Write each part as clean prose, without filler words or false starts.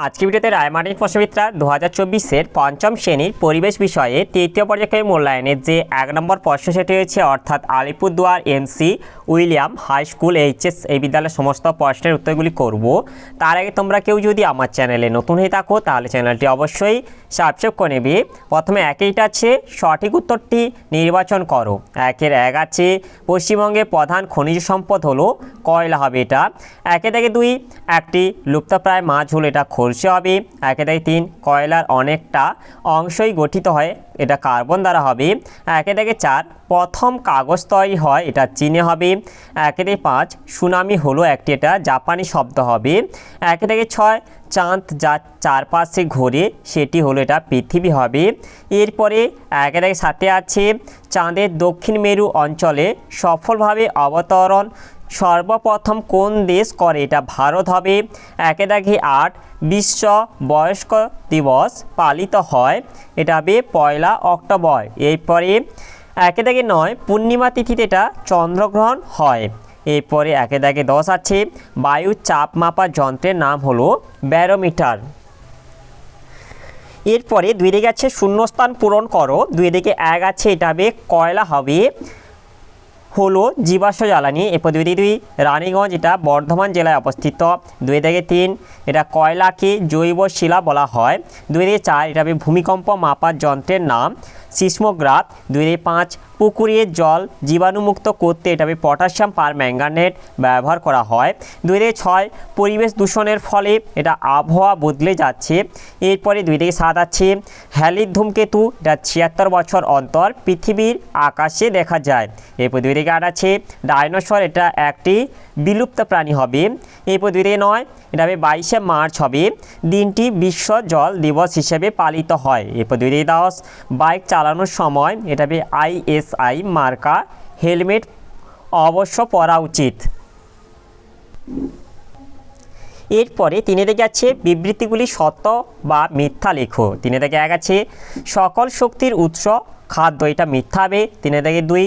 আজকে ভিডিওতে রায়মার্টিন প্রশ্নবিদ্যা 2024-এর পঞ্চম শ্রেণীর পরিবেশ বিষয়ে তৃতীয় পর্যায়ে মূল্যায়নের যে 1 নম্বর প্রশ্ন সেটি হয়েছে অর্থাৎ Alipurduar MC William high school HS এই বিদ্যালয়ের সমস্ত প্রশ্নের উত্তরগুলি করব। তার আগে তোমরা কেউ যদি আমার চ্যানেলে নতুন হয়ে থাকো তাহলে চ্যানেলটি অবশ্যই সাবস্ক্রাইব করে নেবে। প্রথমে একেইটা আছে সঠিক উত্তরটি নির্বাচন করো। 1-এর 1 আছে পশ্চিমবঙ্গের প্রধান খনিজ সম্পদ হলো কয়লা হবে এটা। 1-এর 2 একটি লুপ্তপ্রায় মাছ হলো এটা খলসে হবে। 1-এর 3 কয়লার অনেকটা অংশই গঠিত হয় এটা কার্বন দ্বারা হবে। 1-এর 4 প্রথম কাগজ তৈরি হয় এটা চীনে হবে। 1-এর 5 সুনামি হলো একটি এটা জাপানি শব্দ হবে। 1-এর 6 চাঁদ যা চারপাশে ঘোরে সেটি হলো এটা পৃথিবী হবে। এরপরে 1-এর 7 আছে চাঁদের দক্ষিণ মেরু অঞ্চলে সফলভাবে অবতরণ সর্বপ্রথম কোন দেশ করে এটা ভারত হবে। 1-এর 8 বিশ্ব বয়স্ক দিবস পালিত হয় এটা হবে 1 অক্টোবর। এরপরে 1-এর 9 পূর্ণিমা তিথিতে এটা চন্দ্রগ্রহণ হয়। এরপরে 1-এর 10 আছে বায়ুর চাপ মাপার যন্ত্রের নাম হলো ব্যারোমিটার। এরপরে 2 আছে শূন্যস্থান পূরণ করো। 2-এর 1 আছে এটা হবে কয়লা হবে হলো জীবাশ্ম জ্বালানি। এরপর 2-2 রানীগঞ্জ এটা বর্ধমান জেলায় অবস্থিত। 2-3 এটা কয়লাকে জৈব শিলা বলা হয়। 2-4 এটা হবে ভূমিকম্প মাপার যন্ত্রের নাম সিসমোগ্রাফ। 2-5 পুকুরের জল জীবাণুমুক্ত করতে এটা হবে পটাশিয়াম পারম্যাঙ্গানেট ব্যবহার করা হয়। 2-6 পরিবেশ দূষণের ফলে এটা আবহাওয়া বদলে যাচ্ছে। এরপরে 2-7 আছে হ্যালির ধূমকেতু এটা 76 বছর অন্তর পৃথিবীর আকাশে দেখা যায়। এরপর 2-8 আছে ডাইনোসর এটা একটি বিলুপ্ত প্রাণী হবে। এরপর 2-9 এটা হবে 22শে মার্চ হবে দিনটি বিশ্ব জল দিবস হিসেবে পালিত হয়। এরপর 2-10 বাইক চালানোর সময় এটা হবে ISI মার্কা হেলমেট অবশ্য পরা উচিত। এরপরে 3-এর আছে বিবৃতিগুলি সত্য বা মিথ্যা লেখো। 3-এর 1 আছে সকল শক্তির উৎস খাদ্য এটা মিথ্যা হবে। 3-এর 2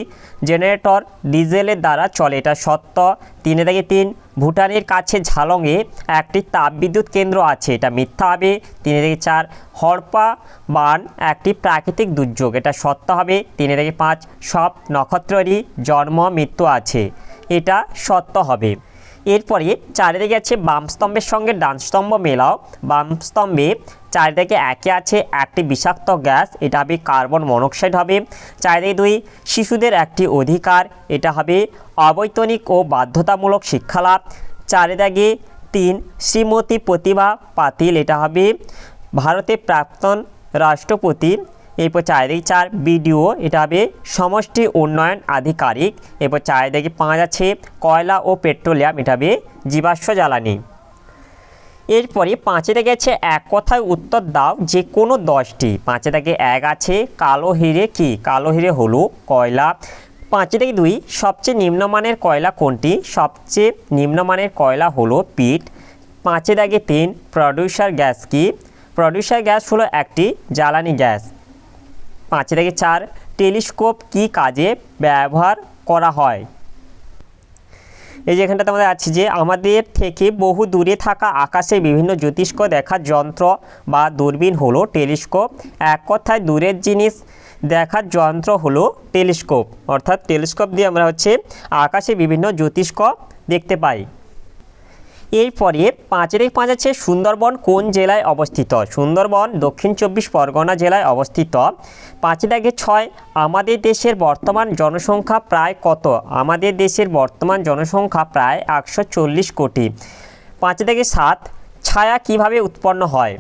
জেনারেটর ডিজেলের দ্বারা চলে এটা সত্য। 3-এর 3 ভুটানের কাছে ঝালংয়ে একটি তাপবিদ্যুৎ কেন্দ্র আছে এটা মিথ্যা হবে। 3-এর 4 হড়পা বান একটি প্রাকৃতিক দুর্যোগ এটা সত্য হবে। 3-এর 5 সব নক্ষত্রেরই জন্ম মৃত্যু আছে এটা সত্য হবে। এরপরে 4-এর আছে বামস্তম্ভের সঙ্গে ডানস্তম্ভ মেলাও। বামস্তম্ভে 4-এর 1 আছে একটি বিষাক্ত গ্যাস এটা হবে কার্বন মনোক্সাইড হবে। 4-এর 2 শিশুদের একটি অধিকার এটা হবে অবৈতনিক ও বাধ্যতামূলক শিক্ষালাভ। 4-এর 3 শ্রীমতী প্রতিভা পাতিল এটা হবে ভারতের প্রাক্তন রাষ্ট্রপতি। এরপর 4-এর 4 বিডিও এটা হবে সমষ্টি উন্নয়ন আধিকারিক। এরপর 4-এর 5 আছে কয়লা ও পেট্রোলিয়াম এটা হবে জীবাশ্ম জ্বালানি। এরপরে 5-এর আছে এক কথায় উত্তর দাও যে কোনো 10টি। 5-এর 1 আছে কালো হিরে কি? কালো হিরে হলো কয়লা। 5-এর 2 সবচেয়ে নিম্নমানের কয়লা কোনটি? সবচেয়ে নিম্নমানের কয়লা হলো পিট। 5-এর 3 প্রডিউসার গ্যাস কি? প্রডিউসার গ্যাস হলো একটি জ্বালানি গ্যাস। 5-এর 4 টেলিস্কোপ কি কাজে ব্যবহার করা হয়? এই যে এখানটাতে আমাদের আছে যে আমাদের থেকে বহু দূরে থাকা আকাশে বিভিন্ন জ্যোতিষ্ক দেখার যন্ত্র বা দূরবীন হলো টেলিস্কোপ। এক কথায় দূরের জিনিস দেখার যন্ত্র হলো টেলিস্কোপ। অর্থাৎ টেলিস্কোপ দিয়ে আমরা আকাশে বিভিন্ন জ্যোতিষ্ক দেখতে পাই। এরপরে 5-এর 5 আছে সুন্দরবন কোন জেলায় অবস্থিত? সুন্দরবন দক্ষিণ 24 পরগনা জেলায় অবস্থিত। 5-এর 6 আমাদের দেশের বর্তমান জনসংখ্যা প্রায় কত? আমাদের দেশের বর্তমান জনসংখ্যা প্রায় 140 কোটি। 5-এর 7 ছায়া কিভাবে উৎপন্ন হয়?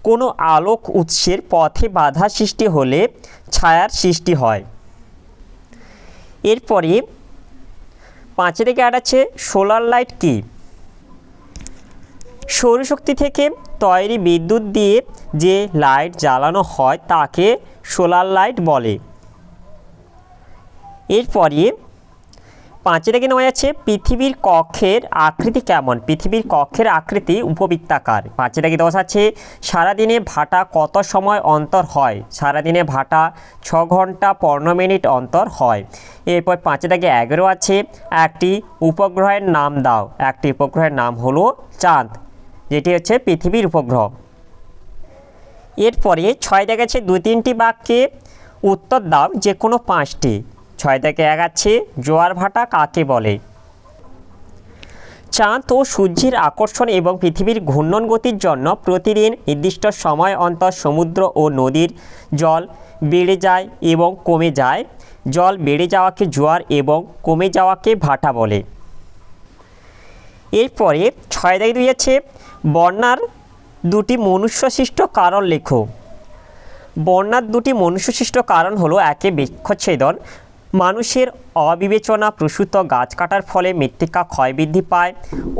কোনো আলোক উৎসের পথে বাধা সৃষ্টি হলে ছায়ার সৃষ্টি হয়। এরপরে 5-এর 8 আছে সোলার লাইট কি? সৌরশক্তি থেকে তৈরি বিদ্যুৎ দিয়ে যে লাইট জ্বালানো হয় তাকে সোলার লাইট বলে। এরপরে 5-এর 9 আছে পৃথিবীর কক্ষের আকৃতি কেমন? পৃথিবীর কক্ষের আকৃতি উপবৃত্তাকার। 5-এর 10 আছে সারাদিনে ভাটা কত সময় অন্তর হয়? সারাদিনে ভাটা 6 ঘন্টা 15 মিনিট অন্তর হয়। এরপর 5-এর 11 আছে একটি উপগ্রহের নাম দাও। একটি উপগ্রহের নাম হলো চাঁদ। যেটি হচ্ছে পৃথিবীর উপগ্রহ। এরপরে 6 দেখাচ্ছে 2-3টি বাক্যে উত্তর দাও যে কোনো 5টি। 6 থেকে এগাচ্ছে জোয়ার ভাটা কাকে বলে? চাঁদ ও সূর্যের আকর্ষণ এবং পৃথিবীর ঘূর্ণন গতির জন্য প্রতিদিন নির্দিষ্ট সময় অন্তর সমুদ্র ও নদীর জল বেড়ে যায় এবং কমে যায়। জল বেড়ে যাওয়াকে জোয়ার এবং কমে যাওয়াকে ভাটা বলে। এরপরে 6 থেকে 2 আছে বন্যার 2টি মনুষ্যসৃষ্ট কারণ লেখো। বন্যার 2টি মনুষ্যসৃষ্ট কারণ হলো, একে বৃক্ষচ্ছেদন, মানুষের অবিবেচনা প্রসূত গাছ কাটার ফলে মৃত্তিকা ক্ষয় বৃদ্ধি পায়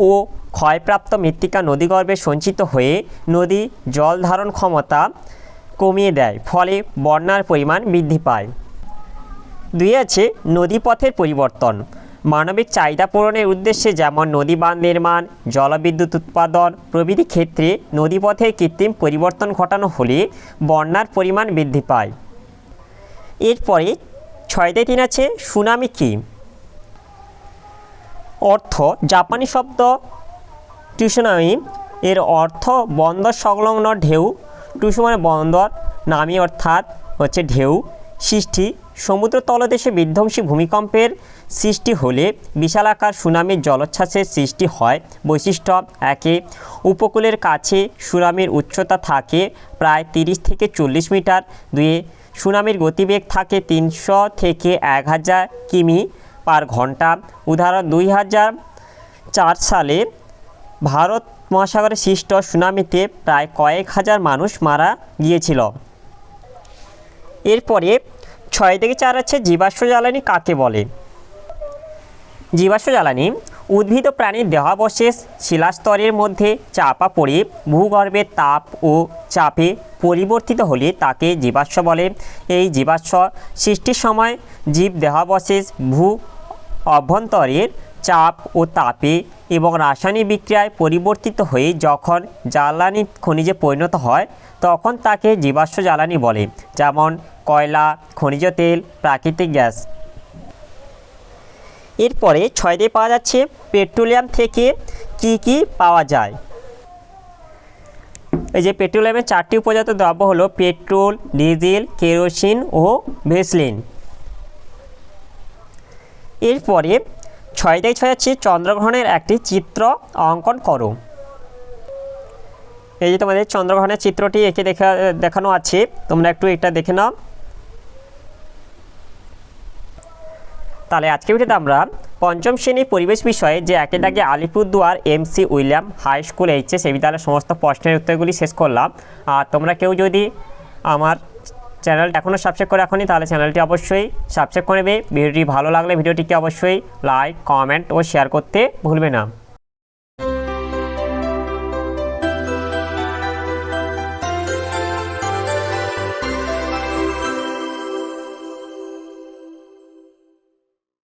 ও ক্ষয়প্রাপ্ত মৃত্তিকা নদীগর্ভে সঞ্চিত হয়ে নদী জল ধারণ ক্ষমতা কমিয়ে দেয়, ফলে বন্যার পরিমাণ বৃদ্ধি পায়। 2 আছে নদীপথের পরিবর্তন, মানবিক চাহিদা পূরণের উদ্দেশ্যে যেমন নদী বাঁধ নির্মাণ, জলবিদ্যুৎ উৎপাদন প্রভৃতি ক্ষেত্রে নদীপথের কৃত্রিম পরিবর্তন ঘটানো হলে বন্যার পরিমাণ বৃদ্ধি পায়। এরপরে 6 থেকে 3 আছে সুনামি কি? অর্থ জাপানি শব্দ টুসুনামি, এর অর্থ বন্দর সংলগ্ন ঢেউ। টুসু মানে বন্দর, নামি অর্থাৎ হচ্ছে ঢেউ সৃষ্টি। সমুদ্র তলদেশে বিধ্বংসী ভূমিকম্পের সৃষ্টি হলে বিশালাকার সুনামির জলোচ্ছ্বাসের সৃষ্টি হয়। বৈশিষ্ট্য: 1 উপকূলের কাছে সুনামির উচ্চতা থাকে প্রায় 30 থেকে 40 মিটার। 2 সুনামির গতিবেগ থাকে 300 থেকে 1000 কিমি পার ঘন্টা। উদাহরণ: 2004 সালে ভারত মহাসাগরে সৃষ্ট সুনামিতে প্রায় কয়েক হাজার মানুষ মারা গিয়েছিল। এরপরে 6 থেকে 4 আছে জীবাশ্ম জ্বালানি কাকে বলে? জীবাশ্ম জ্বালানি উদ্ভিদ ও প্রাণীর দেহাবশেষ শিলাস্তরের মধ্যে চাপা পড়ে ভূগর্ভের তাপ ও চাপে পরিবর্তিত হলে তাকে জীবাশ্ম বলে। এই জীবাশ্ম সৃষ্টির সময় জীব দেহাবশেষ ভূ অভ্যন্তরের চাপ ও তাপে এবং রাসায়নিক বিক্রিয়ায় পরিবর্তিত হয়ে যখন জ্বালানি খনিজে পরিণত হয় তখন তাকে জীবাশ্ম জ্বালানি বলে, যেমন কয়লা, খনিজ তেল, প্রাকৃতিক গ্যাস। এরপরে 6 দিয়ে পাওয়া যাচ্ছে পেট্রোলিয়াম থেকে কি কি পাওয়া যায়? এই যে পেট্রোলিয়ামের 4টি উপজাত দ্রব্য হলো পেট্রোল, ডিজেল, কেরোসিন ও ভেসলিন। এরপরে 6 থেকে 6 আছে চন্দ্রগ্রহণের একটি চিত্র অঙ্কন করো। এই যে তোমাদের চন্দ্রগ্রহণের চিত্রটি এঁকে দেখানো আছে, তোমরা একটু এটা দেখে নাও। তাহলে আজকে ভিডিওতে আমরা পঞ্চম শ্রেণীর পরিবেশ বিষয়ে যে একে দাগে Alipurduar MC William high school HS এই বিদ্যালয়ের সমস্ত প্রশ্নের উত্তরগুলি শেষ করলাম। আর তোমরা কেউ যদি আমার চ্যানেলটা এখনও সাবস্ক্রাইব করে রাখোনি তাহলে চ্যানেলটি অবশ্যই সাবস্ক্রাইব করে নেবে। ভিডিওটি ভালো লাগলে ভিডিওটিকে অবশ্যই লাইক, কমেন্ট ও শেয়ার করতে ভুলবে না।